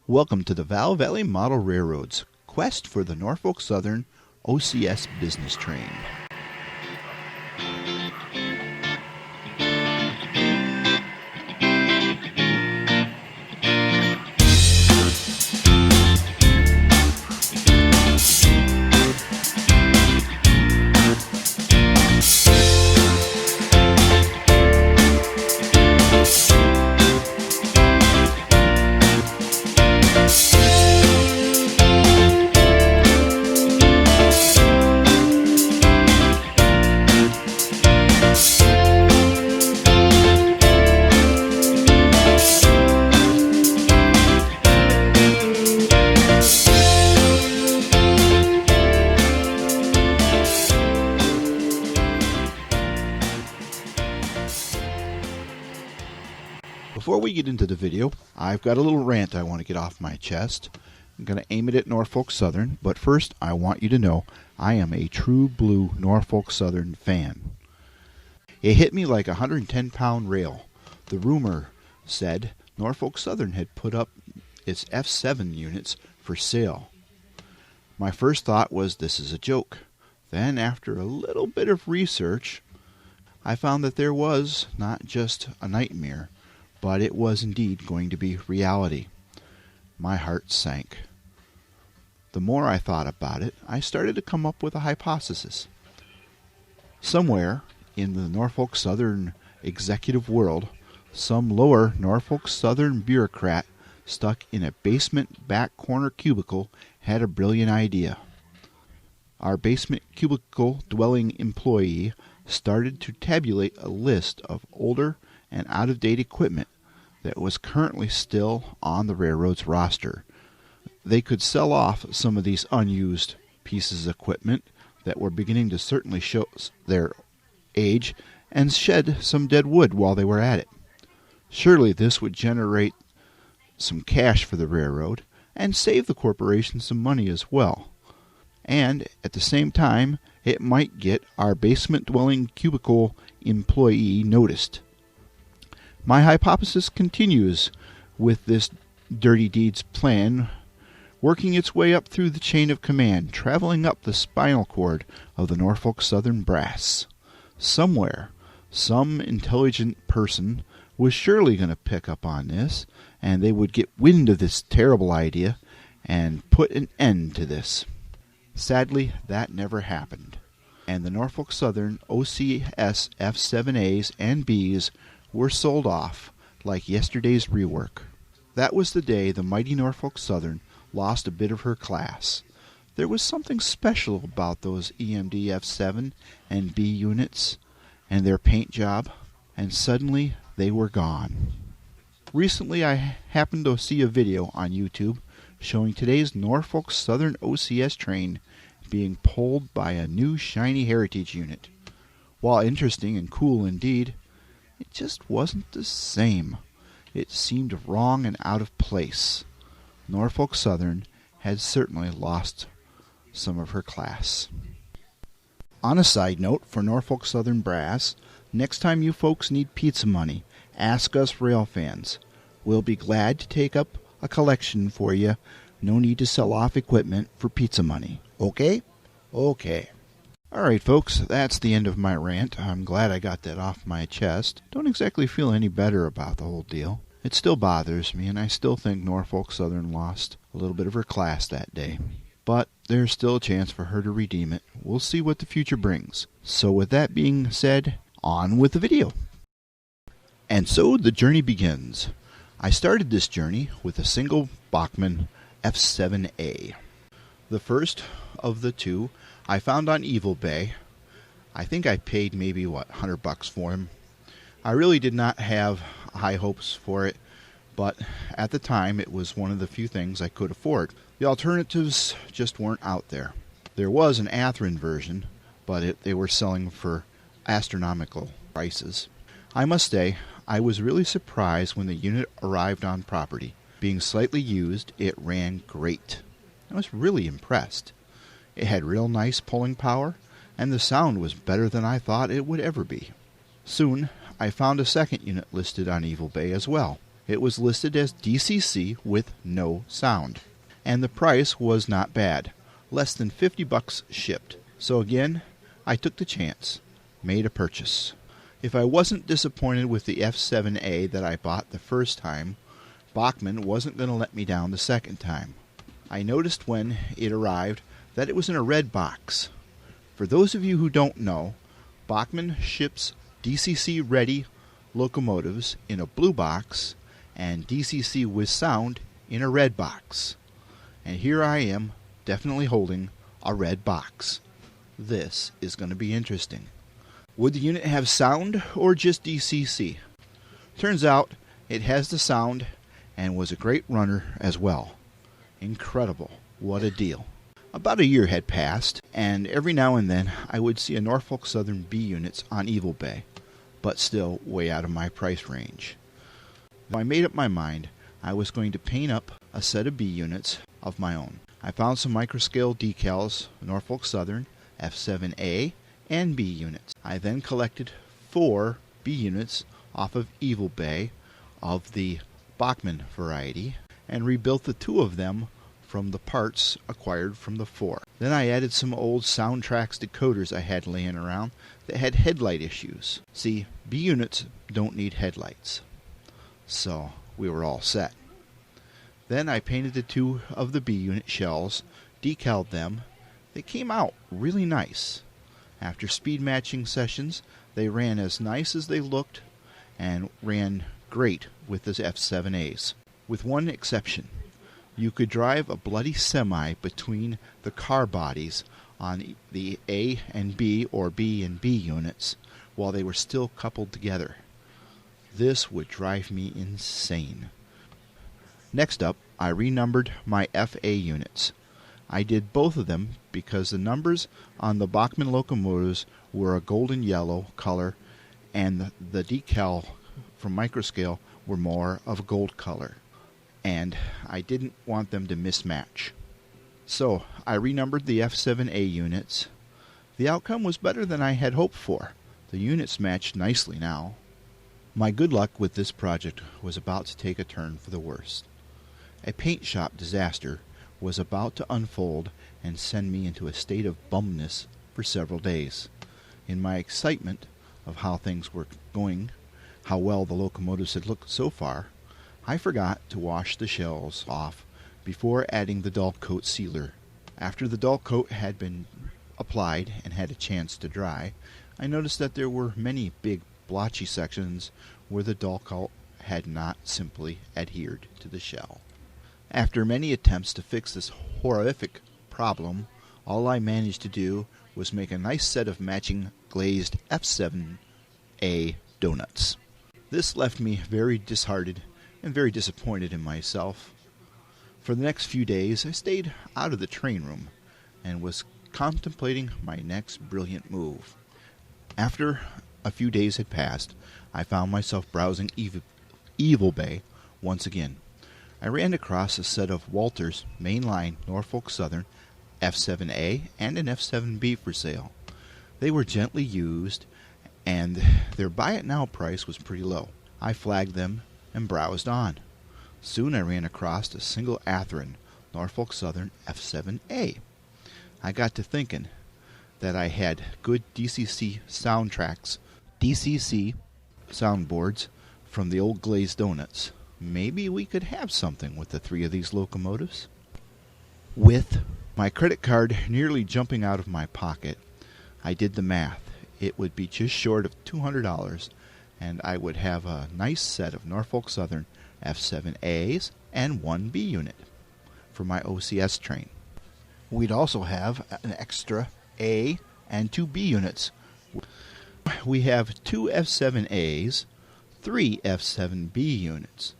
Welcome to the Val Valley Model Railroad's quest for the Norfolk Southern OCS Business train. Before we get into the video, I've got a little rant I want to get off my chest. I'm going to aim it at Norfolk Southern, but first I want you to know I am a true blue Norfolk Southern fan. It hit me like a 110-pound rail. The rumor said Norfolk Southern had put up its F7 units for sale. My first thought was this is a joke. Then after a little bit of research, I found that there was not just a nightmare, but it was indeed going to be reality. My heart sank. The more I thought about it, I started to come up with a hypothesis. Somewhere in the Norfolk Southern executive world, some lower Norfolk Southern bureaucrat stuck in a basement back corner cubicle had a brilliant idea. Our basement cubicle dwelling employee started to tabulate a list of older and out-of-date equipment that was currently still on the railroad's roster. They could sell off some of these unused pieces of equipment that were beginning to certainly show their age and shed some dead wood while they were at it. Surely this would generate some cash for the railroad and save the corporation some money as well. And at the same time, it might get our basement-dwelling cubicle employee noticed. My hypothesis continues with this dirty deeds plan working its way up through the chain of command, traveling up the spinal cord of the Norfolk Southern brass. Somewhere, some intelligent person was surely going to pick up on this, and they would get wind of this terrible idea and put an end to this. Sadly, that never happened, and the Norfolk Southern OCS F7As and Bs were sold off like yesterday's rework. That was the day the mighty Norfolk Southern lost a bit of her class. There was something special about those EMD F7 and B units and their paint job, and suddenly they were gone. Recently I happened to see a video on YouTube showing today's Norfolk Southern OCS train being pulled by a new shiny heritage unit. While interesting and cool indeed, it just wasn't the same. It seemed wrong and out of place. Norfolk Southern had certainly lost some of her class. On a side note for Norfolk Southern brass, next time you folks need pizza money, ask us rail fans. We'll be glad to take up a collection for you. No need to sell off equipment for pizza money. Okay? Okay. Alright folks, that's the end of my rant. I'm glad I got that off my chest. Don't exactly feel any better about the whole deal. It still bothers me, and I still think Norfolk Southern lost a little bit of her class that day. But there's still a chance for her to redeem it. We'll see what the future brings. So with that being said, on with the video. And so the journey begins. I started this journey with a single Bachmann F7A. The first of the two I found on eBay. I think I paid maybe, $100 for him. I really did not have high hopes for it, but at the time it was one of the few things I could afford. The alternatives just weren't out there. There was an Athearn version, but they were selling for astronomical prices. I must say, I was really surprised when the unit arrived on property. Being slightly used, it ran great. I was really impressed. It had real nice pulling power, and the sound was better than I thought it would ever be. Soon, I found a second unit listed on eBay as well. It was listed as DCC with no sound. And the price was not bad, less than $50 shipped. So again, I took the chance, made a purchase. If I wasn't disappointed with the F7A that I bought the first time, Bachmann wasn't going to let me down the second time. I noticed when it arrived that it was in a red box. For those of you who don't know, Bachmann ships DCC-ready locomotives in a blue box and DCC with sound in a red box. And here I am, definitely holding a red box. This is going to be interesting. Would the unit have sound or just DCC? Turns out it has the sound and was a great runner as well. Incredible. What a deal. About a year had passed, and every now and then I would see a Norfolk Southern B units on Evil Bay, but still way out of my price range. I made up my mind I was going to paint up a set of B units of my own. I found some microscale decals, Norfolk Southern, F7A, and B units. I then collected 4 B units off of Evil Bay of the Bachmann variety and rebuilt the 2 of them from the parts acquired from the 4. Then I added some old Soundtrax decoders I had laying around that had headlight issues. See, B units don't need headlights. So we were all set. Then I painted the 2 of the B unit shells, decaled them. They came out really nice. After speed matching sessions, they ran as nice as they looked and ran great with the F7As. With one exception. You could drive a bloody semi between the car bodies on the A and B or B and B units while they were still coupled together. This would drive me insane. Next up, I renumbered my FA units. I did both of them because the numbers on the Bachmann locomotives were a golden yellow color and the decal from microscale were more of a gold color. And I didn't want them to mismatch. So I renumbered the F7A units. The outcome was better than I had hoped for. The units matched nicely now. My good luck with this project was about to take a turn for the worst. A paint shop disaster was about to unfold and send me into a state of bumness for several days. In my excitement of how things were going, how well the locomotives had looked so far, I forgot to wash the shells off before adding the dull coat sealer. After the dull coat had been applied and had a chance to dry, I noticed that there were many big blotchy sections where the dull coat had not simply adhered to the shell. After many attempts to fix this horrific problem, all I managed to do was make a nice set of matching glazed F7A donuts. This left me very disheartened and very disappointed in myself. For the next few days I stayed out of the train room and was contemplating my next brilliant move. After a few days had passed, I found myself browsing Evil Bay once again. I ran across a set of Walter's mainline Norfolk Southern F7A and an F7B for sale. They were gently used and their buy it now price was pretty low. I flagged them and browsed on. Soon I ran across a single Athearn Norfolk Southern F7A. I got to thinking that I had good DCC soundboards from the old glazed donuts. Maybe we could have something with the 3 of these locomotives. With my credit card nearly jumping out of my pocket, I did the math. It would be just short of $200, and I would have a nice set of Norfolk Southern F7As and 1 B unit for my OCS train. We'd also have an extra A and 2 B units. We have 2 F7As, 3 F7B units.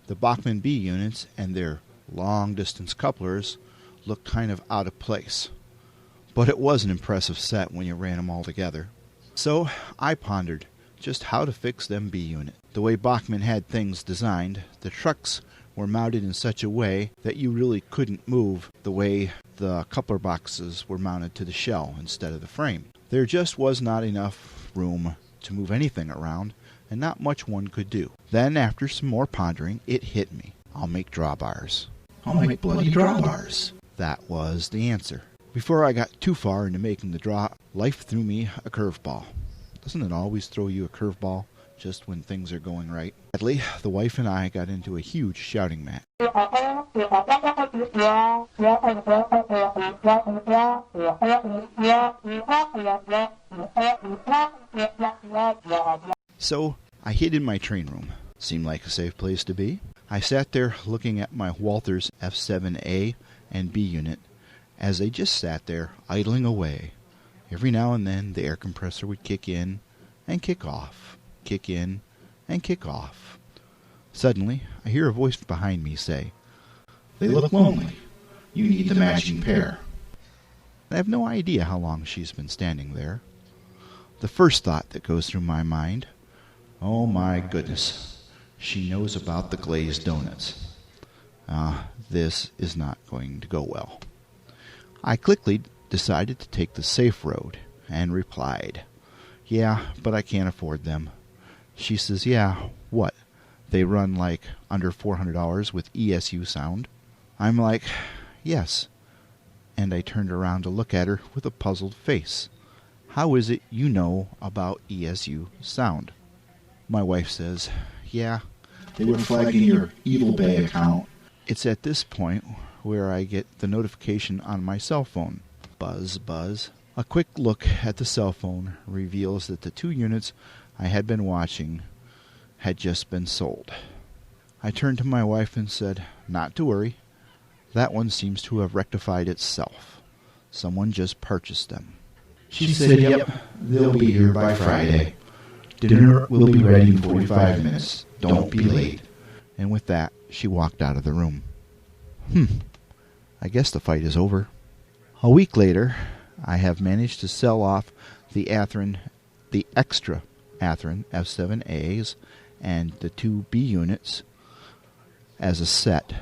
The Bachmann B units and their long-distance couplers looked kind of out of place, but it was an impressive set when you ran them all together. So I pondered just how to fix them B unit. The way Bachmann had things designed, the trucks were mounted in such a way that you really couldn't move the way the coupler boxes were mounted to the shell instead of the frame. There just was not enough room to move anything around, and not much one could do. Then, after some more pondering, it hit me. I'll make drawbars. I'll make bloody drawbars. That was the answer. Before I got too far into making the draw, life threw me a curveball. Doesn't it always throw you a curveball just when things are going right? Sadly, the wife and I got into a huge shouting match. So I hid in my train room. Seemed like a safe place to be. I sat there looking at my Walther's F7A and B unit as they just sat there idling away. Every now and then the air compressor would kick in and kick off, kick in and kick off. Suddenly, I hear a voice behind me say, "They look lonely. You need the matching pair." I have no idea how long she's been standing there. The first thought that goes through my mind, oh my goodness, she knows about the glazed donuts. This is not going to go well. I quickly decided to take the safe road and replied, "Yeah, but I can't afford them." She says, "Yeah, what? They run like under $400 with ESU sound?" I'm like, "Yes." And I turned around to look at her with a puzzled face. "How is it you know about ESU sound?" My wife says, "Yeah, they were flagging your Evil Bay account." It's at this point where I get the notification on my cell phone. Buzz, buzz. A quick look at the cell phone reveals that the 2 units I had been watching had just been sold. I turned to my wife and said, "Not to worry. That one seems to have rectified itself. Someone just purchased them." She said, "Yep, they'll be here by Friday. Dinner will be ready in 45 minutes. Don't be late." And with that, she walked out of the room. I guess the fight is over. A week later, I have managed to sell off the extra Athearn F7As and the 2 B units as a set,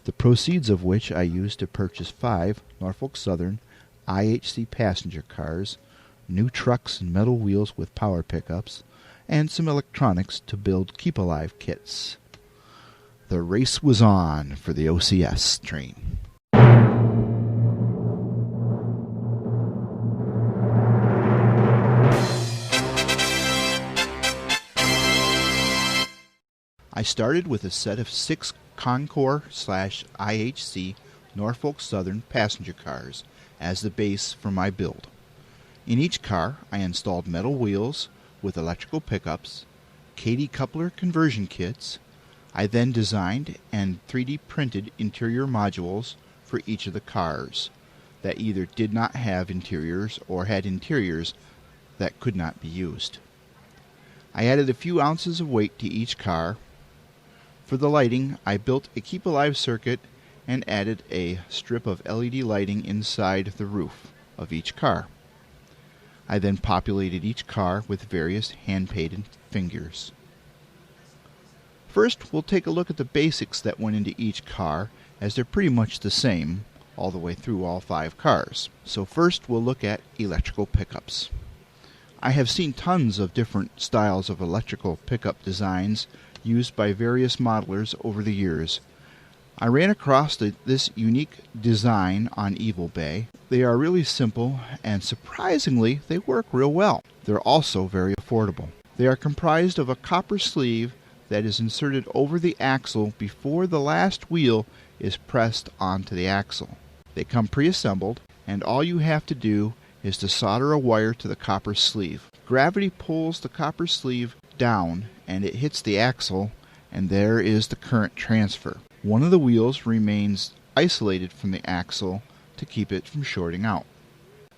the proceeds of which I used to purchase 5 Norfolk Southern IHC passenger cars, new trucks and metal wheels with power pickups, and some electronics to build Keep Alive kits. The race was on for the OCS train. I started with a set of 6 Concours/IHC Norfolk Southern passenger cars as the base for my build. In each car, I installed metal wheels with electrical pickups, Katie coupler conversion kits. I then designed and 3D printed interior modules for each of the cars that either did not have interiors or had interiors that could not be used. I added a few ounces of weight to each car. For the lighting, I built a Keep Alive circuit and added a strip of LED lighting inside the roof of each car. I then populated each car with various hand-painted figures. First, we'll take a look at the basics that went into each car, as they're pretty much the same all the way through all 5 cars. So first, we'll look at electrical pickups. I have seen tons of different styles of electrical pickup designs used by various modelers over the years. I ran across this unique design on Evil Bay. They are really simple, and surprisingly, they work real well. They're also very affordable. They are comprised of a copper sleeve that is inserted over the axle before the last wheel is pressed onto the axle. They come pre-assembled, and all you have to do is to solder a wire to the copper sleeve. Gravity pulls the copper sleeve down, and it hits the axle, and there is the current transfer. One of the wheels remains isolated from the axle to keep it from shorting out.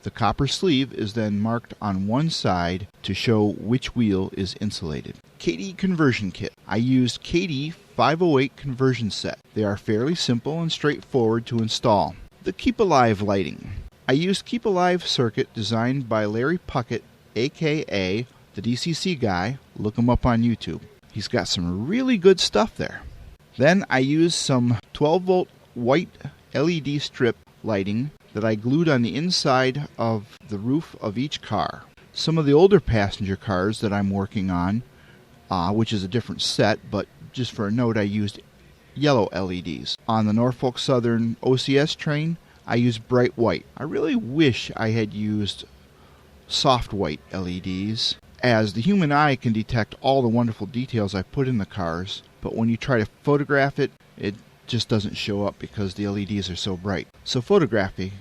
The copper sleeve is then marked on one side to show which wheel is insulated. Katie conversion kit. I used Katie 508 conversion set. They are fairly simple and straightforward to install. The Keep Alive lighting. I used Keep Alive circuit designed by Larry Puckett, aka the DCC guy. Look him up on YouTube. He's got some really good stuff there. Then I used some 12-volt white LED strip lighting that I glued on the inside of the roof of each car. Some of the older passenger cars that I'm working on which is a different set, but just for a note, I used yellow LEDs. On the Norfolk Southern OCS train, I used bright white. I really wish I had used soft white LEDs, as the human eye can detect all the wonderful details I put in the cars, but when you try to photograph it, it just doesn't show up because the LEDs are so bright. So photographing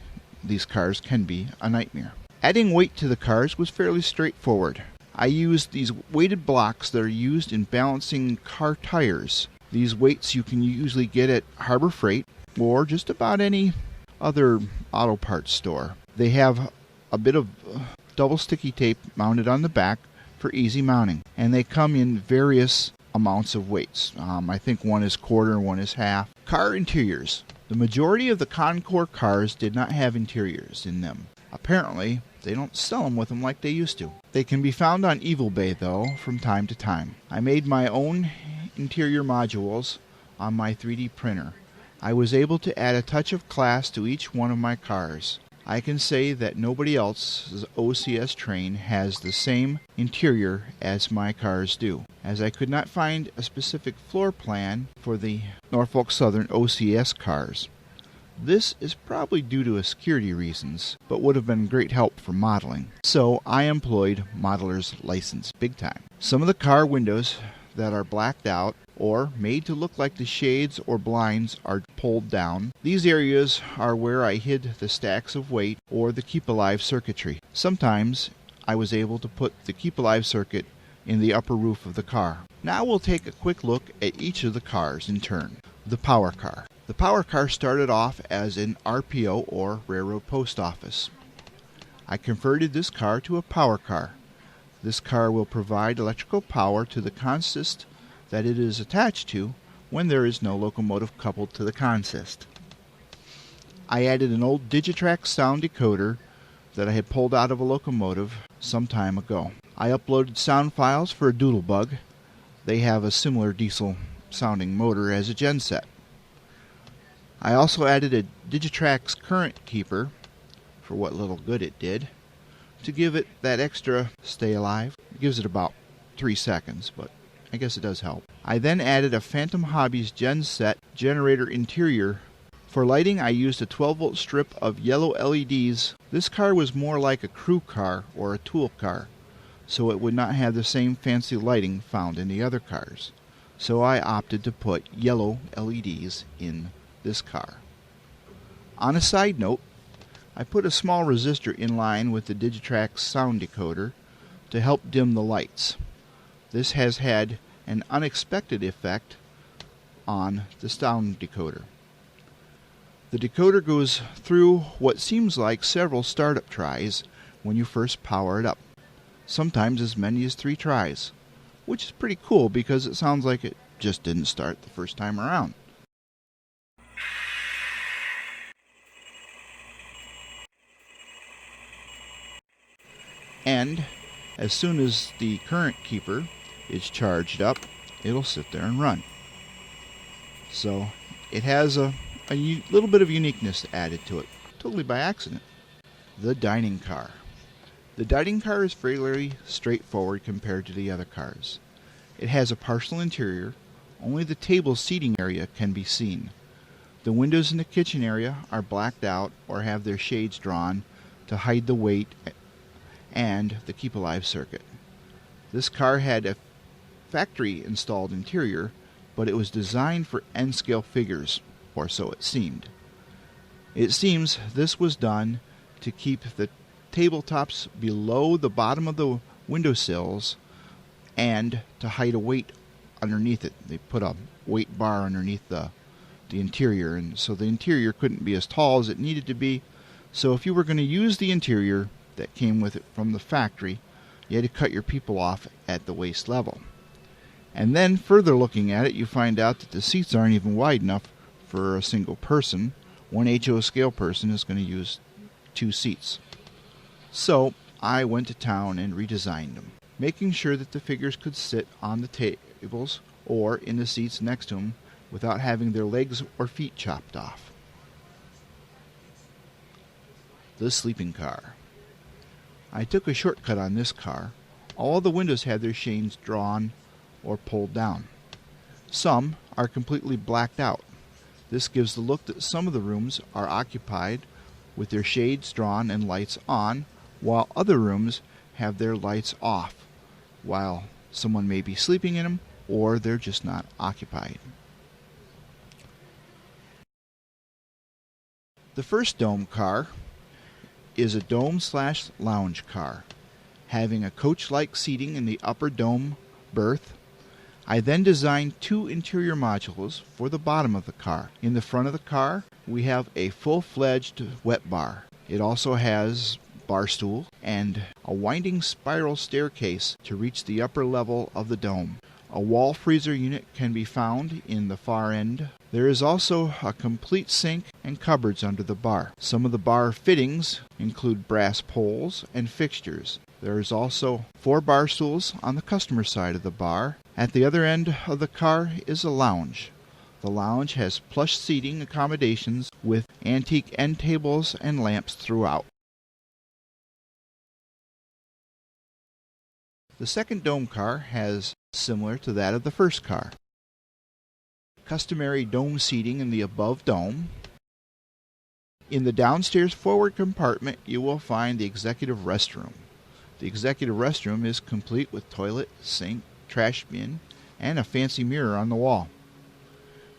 these cars can be a nightmare. Adding weight to the cars was fairly straightforward. I used these weighted blocks that are used in balancing car tires. These weights you can usually get at Harbor Freight or just about any other auto parts store. They have a bit of double sticky tape mounted on the back for easy mounting, and they come in various amounts of weights. I think one is quarter and one is half. Car interiors. The majority of the Concours cars did not have interiors in them. Apparently, they don't sell them with them like they used to. They can be found on eBay though from time to time. I made my own interior modules on my 3D printer. I was able to add a touch of class to each one of my cars. I can say that nobody else's OCS train has the same interior as my cars do, as I could not find a specific floor plan for the Norfolk Southern OCS cars. This is probably due to security reasons, but would have been great help for modeling. So I employed modeler's license big time. Some of the car windows that are blacked out or made to look like the shades or blinds are pulled down. These areas are where I hid the stacks of weight or the keep alive circuitry. Sometimes I was able to put the keep alive circuit in the upper roof of the car. Now we'll take a quick look at each of the cars in turn. The power car. The power car started off as an RPO or railroad post office. I converted this car to a power car. This car will provide electrical power to the consist that it is attached to when there is no locomotive coupled to the consist. I added an old Digitrax sound decoder that I had pulled out of a locomotive some time ago. I uploaded sound files for a Doodlebug. They have a similar diesel sounding motor as a genset. I also added a Digitrax current keeper, for what little good it did, to give it that extra stay alive. It gives it about 3 seconds, but I guess it does help. I then added a Phantom Hobbies genset generator interior. For lighting, I used a 12-volt strip of yellow LEDs. This car was more like a crew car or a tool car, so it would not have the same fancy lighting found in the other cars. So I opted to put yellow LEDs in this car. On a side note, I put a small resistor in line with the Digitrax sound decoder to help dim the lights. This has had an unexpected effect on the sound decoder. The decoder goes through what seems like several startup tries when you first power it up, sometimes as many as 3 tries, which is pretty cool because it sounds like it just didn't start the first time around. And as soon as the current keeper is charged up, it'll sit there and run. So it has a little bit of uniqueness added to it, totally by accident. The dining car. The dining car is fairly straightforward compared to the other cars. It has a partial interior. Only the table seating area can be seen. The windows in the kitchen area are blacked out or have their shades drawn to hide the weight and the keep alive circuit. This car had a factory installed interior, but it was designed for N-scale figures, or so it seemed. It seems this was done to keep the tabletops below the bottom of the windowsills and to hide a weight underneath it. They put a weight bar underneath the interior, and so the interior couldn't be as tall as it needed to be. So if you were going to use the interior that came with it from the factory, you had to cut your people off at the waist level. And then further looking at it, you find out that the seats aren't even wide enough for a single person. One HO scale person is going to use 2 seats. So I went to town and redesigned them, making sure that the figures could sit on the tables or in the seats next to them without having their legs or feet chopped off. The sleeping car. I took a shortcut on this car. All the windows had their shades drawn or pulled down. Some are completely blacked out. This gives the look that some of the rooms are occupied with their shades drawn and lights on, while other rooms have their lights off, while someone may be sleeping in them or they're just not occupied. The first dome car is a dome/lounge car, having a coach-like seating in the upper dome berth. I then designed two interior modules for the bottom of the car. In the front of the car, we have a full-fledged wet bar. It also has bar stool and a winding spiral staircase to reach the upper level of the dome. A wall freezer unit can be found in the far end. There is also a complete sink and cupboards under the bar. Some of the bar fittings include brass poles and fixtures. There is also 4 bar stools on the customer side of the bar. At the other end of the car is a lounge. The lounge has plush seating accommodations with antique end tables and lamps throughout. The second dome car has similar to that of the first car. Customary dome seating in the above dome. In the downstairs forward compartment, you will find the executive restroom. The executive restroom is complete with toilet, sink, trash bin, and a fancy mirror on the wall.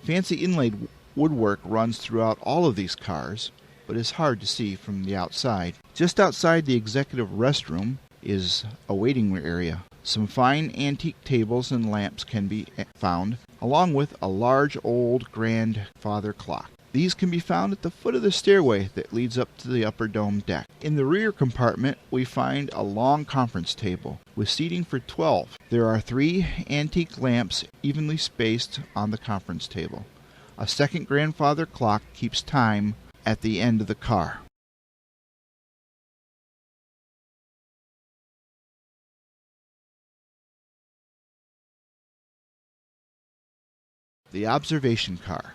Fancy inlaid woodwork runs throughout all of these cars, but is hard to see from the outside. Just outside the executive restroom is a waiting area. Some fine antique tables and lamps can be found, along with a large old grandfather clock. These can be found at the foot of the stairway that leads up to the upper dome deck. In the rear compartment, we find a long conference table with seating for 12. There are 3 antique lamps evenly spaced on the conference table. A second grandfather clock keeps time at the end of the car. The observation car.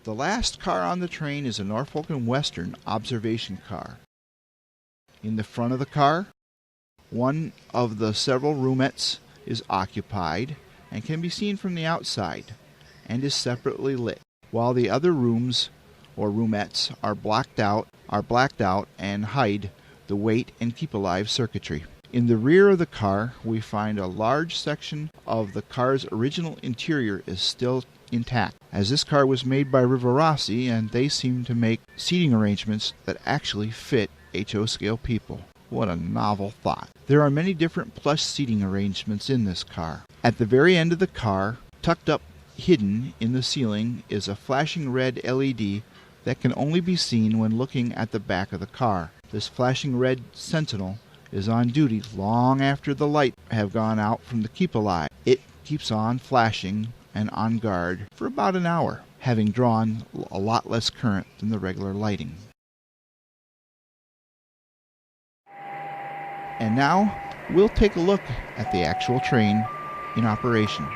The last car on the train is a Norfolk & Western observation car. In the front of the car, one of the several roomettes is occupied and can be seen from the outside and is separately lit, while the other rooms or roomettes are blacked out and hide the wait and keep alive circuitry. In the rear of the car, we find a large section of the car's original interior is still intact, as this car was made by Rivarossi and they seem to make seating arrangements that actually fit HO scale people. What a novel thought. There are many different plush seating arrangements in this car. At the very end of the car, tucked up hidden in the ceiling, is a flashing red LED that can only be seen when looking at the back of the car. This flashing red sentinel is on duty long after the lights have gone out from the keep alive. It keeps on flashing and on guard for about an hour, having drawn a lot less current than the regular lighting. And now we'll take a look at the actual train in operation.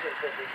Mississippi.